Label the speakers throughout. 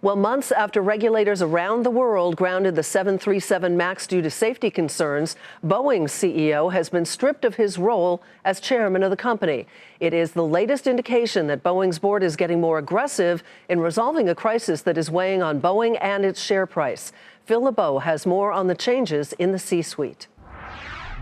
Speaker 1: Well, months after regulators around the world grounded the 737 MAX due to safety concerns, Boeing's CEO has been stripped of his role as chairman of the company. It is the latest indication that Boeing's board is getting more aggressive in resolving a crisis that is weighing on Boeing and its share price. LeBeau has more on the changes in the C-suite.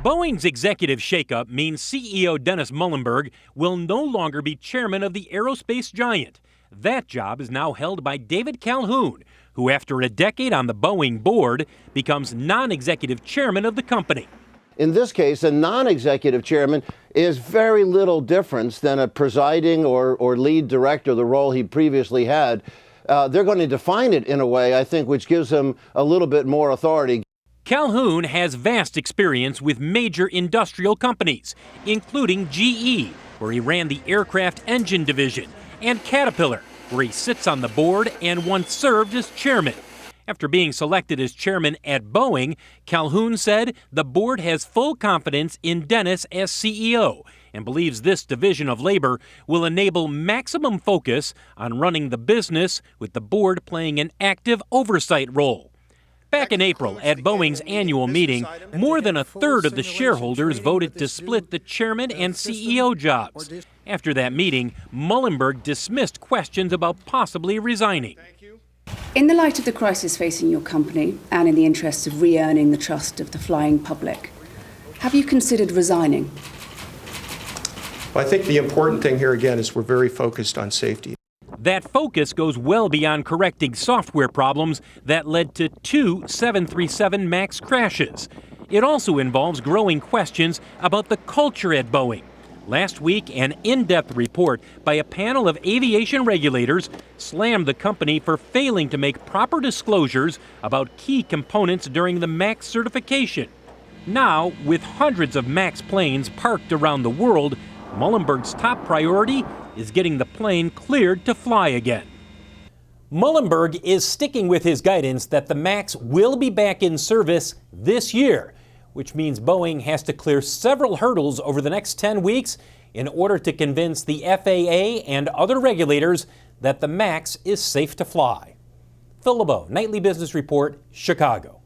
Speaker 2: Boeing's executive shakeup means CEO Dennis Muilenburg will no longer be chairman of the aerospace giant. That job is now held by David Calhoun, who after a decade on the Boeing board becomes non-executive chairman of the company.
Speaker 3: In this case, a non-executive chairman is very little difference than a presiding or lead director, the role he previously had. They're going to define it in a way, I think, which gives him a little bit more authority.
Speaker 2: Calhoun has vast experience with major industrial companies, including GE, where he ran the aircraft engine division, and Caterpillar, where he sits on the board and once served as chairman. After being selected as chairman at Boeing, Calhoun said the board has full confidence in Dennis as CEO and believes this division of labor will enable maximum focus on running the business, with the board playing an active oversight role. Back in April, at Boeing's annual meeting, more than a third of the shareholders voted to split the chairman and CEO jobs. After that meeting, Muilenburg dismissed questions about possibly resigning.
Speaker 4: In the light of the crisis facing your company and in the interests of re-earning the trust of the flying public, have you considered resigning?
Speaker 5: Well, I think the important thing here again is we're very focused on safety.
Speaker 2: That focus goes well beyond correcting software problems that led to 2 737 MAX crashes. It also involves growing questions about the culture at Boeing. Last week, an in-depth report by a panel of aviation regulators slammed the company for failing to make proper disclosures about key components during the MAX certification. Now, with hundreds of MAX planes parked around the world, Muilenburg's top priority is getting the plane cleared to fly again. Muilenburg is sticking with his guidance that the MAX will be back in service this year, which means Boeing has to clear several hurdles over the next 10 weeks in order to convince the FAA and other regulators that the MAX is safe to fly. LeBeau, Nightly Business Report, Chicago.